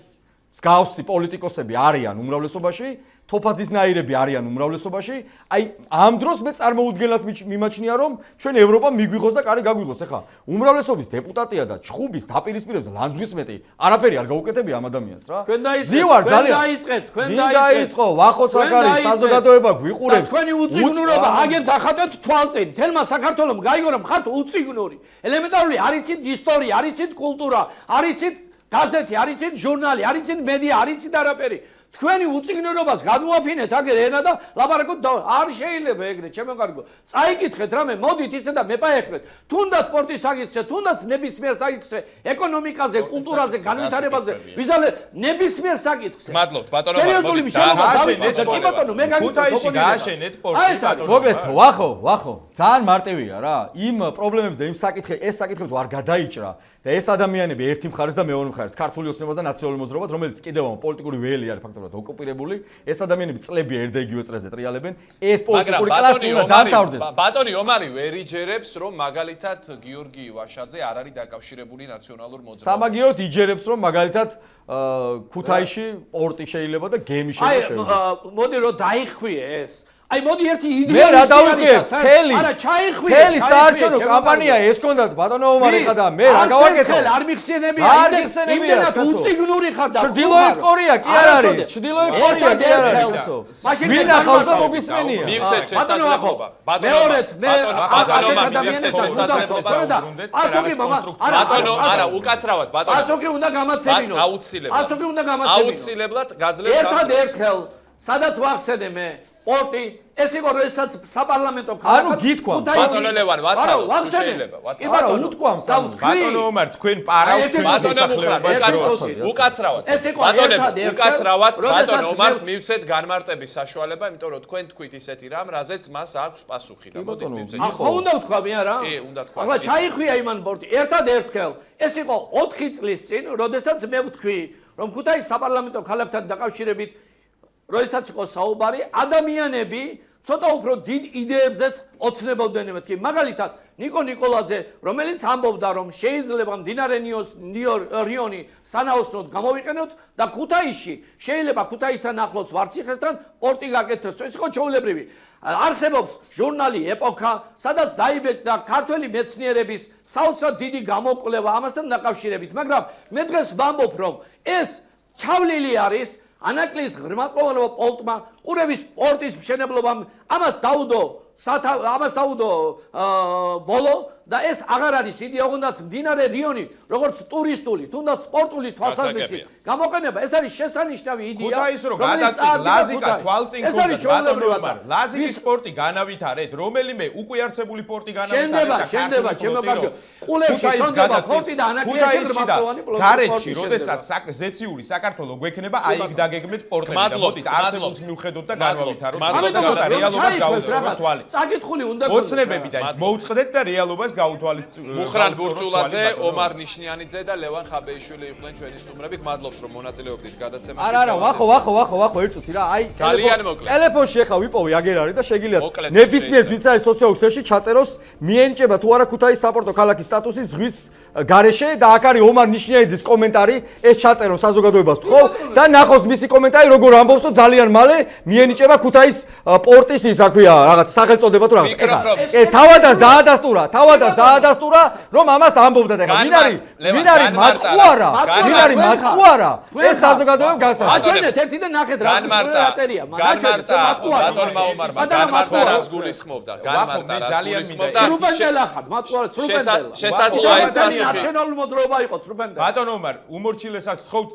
მსგავსი პოლიტიკოსები არიან უმრავლესობაში თოფაძისნაირები არიან უმრავლესობაში აი ამ დროს მე წარმოუდგენლად მიმაჩნია რომ ჩვენ ევროპა მიგვიღოს და კარი გაგვიღოს ეხა უმრავლესობის დეპუტატია და ჩხუბის დაპირისპირებაზე ლანძღვის მეტი არაფერი არ გაუკეთებია ამ ადამიანს რა ზივარ ძალიან თქვენ დაიწყეთ ვახოც აქ არის საზოგადოება გვიყურებს თქვენი უწიგნურობა აგენ დახატეთ თვალწინ თელმა საქართველოს გაიგო რომ ხართ უწიგნური ელემენტარული არიცით ისტორია არიცით კულტურა არიცით გაზეთი არიცით ჟურნალი არიცით მედია არიცით არაფერი თქვენი უწიგნურობას გადმოაფინეთ აგერ ენა და ლაპარაკობთ არ შეიძლება ეგრეთ ჩემო კარგო წაიკითხეთ რამე მოდით ისე და მეპაექრეთ თუნდაც სპორტის საკითხზე თუნდაც ნებისმიერ საკითხზე ეკონომიკაზე კულტურაზე განვითარებაზე ვიზალე ნებისმიერ საკითხზე მადლობთ ბატონო სერიოზული ბატონო მე ქუთაისში გააშენეთ პორტი ბატონო მოგეთ ვახო ძალიან მარტივია რა იმ პრობლემებს და იმ საკითხებს ეს საკითხები თუ არ გადაიჭრა და ეს ადამიანები ერთი მხარეს და მეორე მხარეს ქართული ოცნებას და ნაციონალური მოძრაობას რომელიც კიდევ ამ პოლიტიკური ველი არის ფაქტობრივად ოკუპირებული ეს ადამიანები წლები ერთ და იგივე წრეზე ტრიალებენ ეს პოლიტიკური კლასი უნდა დამთავრდეს ბატონი ომარი ვერ იჯერებს რომ მაგალითად გიორგი ვაშაძე არ არის დაკავშირებული ნაციონალურ მოძრაობას სამაგიეროდ იჯერებს რომ მაგალითად ქუთაისში პორტი შეიძლება და გემი შეიძლება აი მოდი რომ დაიხვიე ეს აი მოდი ერთი იდეა მე რა დავიხვიე არა ჩაიხვიე თელი საარჩევნო კამპანია ეს კონდათ ბატონო ომარი ხა და მე რა გავაკეთე არ მიხსენებია იმენად უწიგნური ხარ და ჩრდილოეთ კორეა კი არ არის ჩრდილოეთ კორეა კი არ არის მაშინ ვინ ახავს და მოგისმენია მივცეთ შესაძლებლობა ბატონო არა უკაცრავად ბატონო ასოგი უნდა გამაცედინო აუცილებლად გაძლევთ ერთადერთხელ სადაც ვახსენე მე პორტი ეს იყო როდესაც საპარლამენტო ანუ გითქვა ბატონო ლევან ვაცალოთ შეიძლება არა უთქვამ ბატონო ომარ თქვენ პარავთ ჩვენს დასახლებას უკაცრავად ბატონო უკაცრავად ბატონო ომარს მივცეთ განმარტების საშუალება იმიტომ რომ თქვენ თქვით ისეთი რამ რაზეც მას აქვს პასუხი და მოდით მივცეთ ხო უნდა ვთქვა მე არა კი უნდა თქვა ახლა ჩაიხვია იმან პორტი ერთადერთხელ ეს იყო 4 წლის წინ როდესაც მე ვთქვი რომ ქუთაისის საპარლამენტო ქალაქთან დაკავშირებით როდესაც იყო საუბარი ადამიანები ცოტა უფრო დიდ იდეებზეც ოცნებობდნენ მეთქი მაგალითად ნიკო ნიკოლაძე რომელიც ამბობდა რომ შეიძლება მდინარე რიონი სანაოსნოდ გამოვიყენოთ და ქუთაისში შეიძლება ქუთაისთან ახლოს ვარციხესთან პორტი გაკეთოს ეს იყო ჩვეულებრივი არსებობს ჟურნალი ეპოქა სადაც დაიბეჭდა ქართველი მეცნიერების საოცრად დიდი გამოკვლევა ამასთან დაკავშირებით მაგრამ მე დღეს ვამბობ რომ ეს ჩავლილი არის ანაკლის ღრმაწვავალო პოლტმა ყურების პორტის მშენებლობამ ამას დაუდო ამას დაუდო ბოლო და ეს აღარ არის იდეა, თუნდაც მდინარე რიონი, როგორც ტურისტული, თუნდაც სპორტული თვალსაზრისით გამოყენება, ეს არის შესანიშნავი იდეა. ქუთაის რო გადაწყვეტ ლაზიკა თვალწინ ქონდა, ლაზიკის სპორტი განავითარეთ, რომელიმე უკვე არსებული სპორტი განავითარეთ. შენდება, ჩემო კარგო. ყულებში შენდება სპორტი და ანაკლიაში გრამატოვანი პლუს. გარეთში, როდესაც ზეციური საქართველოს გვექნება, აი იქ დაგეგმეთ სპორტები და მოდით არსებობს მიუხედოთ და განავითაროთ. რეალობას გავუწევთ თვალი. საკითხული უნდა ოცნებები და მოუწყდეთ და რეალობას გაუთვალისწინოთ. მუხრან ბურჭულაძე, ომარ ნიშნიანიძე და ლევან ხაბეიშვილი იყვნენ ჩვენი სტუმრები. მადლობთ რომ მონაწილეობდით გადაცემაში. არა, ვახო, ერთ წუთი რა. აი ტელეფონში ახლა ვიპოვე აგერ არის და შეგიძლიათ ნებისმიერ ვინც არის სოციალურ ქსელში ჩაწეროს მიენიჭება თუ არა ქუთაის საპორტო ქალაქის სტატუსი ზღვის გარეშე და აქ არის ომარ ნიშნიანიძის კომენტარი, ეს ჩაწერონ საზოგადოებას თხოვ და ნახოს მისი კომენტარი როგორ ამბობს რომ ძალიან მალე მიენიჭება ქუთაის პორტის ის რა ქვია რაღაც სახელწოდება თუ რაღაც. თავადას დაადასტურა რომ ამას ამბობდა და ვინ არის მათყუ არა ეს საზოგადოებამ გასაგებია. აჩვენეთ ერთი და ნახეთ რა აწერია. ბატონმა ომარმა განმარტა რას გულისხმობდა. განმარტა რას გულისხმობდა. სრუბენდელა ხარ, მათყუარა სრუბენდელა. შესაძლოა ეს ნაციონალური მოძრაობა იყო სრუბენდელა. ბატონ ომარ, უმორჩილესაც თხოვთ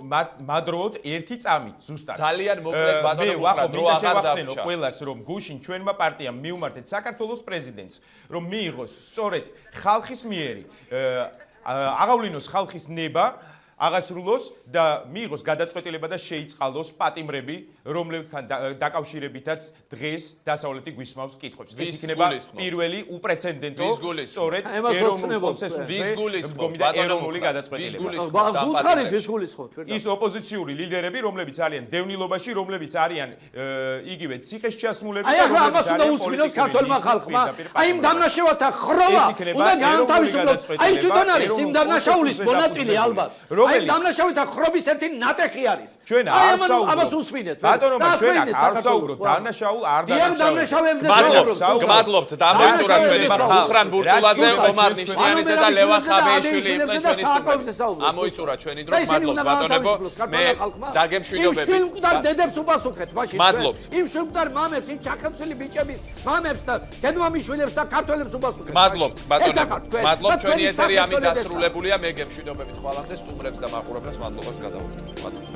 მადროოთ ერთი წამი ზუსტად. ძალიან მოკლედ ბატონო ვახო დრო აღარ დავხსენო ყველას რომ გუშინ ჩვენმა პარტიამ მიუმართეთ საქართველოს პრეზიდენტს რომ მიიღოს სწორედ ხალხის მიერი აღავლინოს ხალხის ნება აღასრულოს და მიიღოს გადაწყვეტილება და შეიწყალოს პატიმრები, რომლებთან დაკავშირებითაც დღეს დასავლეთი გვისმავს კითხვებს. ეს იქნება პირველი უპრეცედენტო სწორედ ეროვნულ კონსენსუსზე მდგომი და ეროვნული გადაწყვეტილება. ის ოპოზიციური ლიდერები, რომლებიც არიან დევნილობაში, რომლებიც არიან იგივე ციხეს ჩასმულები და რომლებიც არიან პოლიტიკურმა ხალხმა. აი იმ დამნაშავეთა ხროვა უნდა განთავისუფლოს. აი თვითონ არის იმ დამნაშაულის მონაწილე ალბათ. აი დამნაშავეთა ხრობის ერთი ნატეხი არის. ჩვენ არ საუბრობთ. ბატონო, ჩვენ არ საუბრობთ. დამნაშაულ არ დამნაშავეებზე. გმადლობთ. დამოიწურა ჩვენი მუხრან ბურჭულაძე, ომარ ნიშნიანიძე და ლევან ხაბეიშვილი იყვნენ ჩვენი სტუმრები. ამოიწურა ჩვენი დრო. მადლობთ ბატონებო. მე დაგემშვიდობებით. იმ შვილმკვდარ დედებს უპასუხეთ მაშინ. მადლობთ. იმ შვილმკვდარ მამებს, იმ ჩახერცილი ბიჭების მამებს და გედმამიშვილებს და ქართველებს უპასუხეთ. მადლობთ ბატონებო. მადლობთ ჩვენი ეთერი ამით დასრულებულია. მე გემშვიდობებით ხვალამდე სტუმრებს და მაყურებლებს მადლობას გადავუხდით.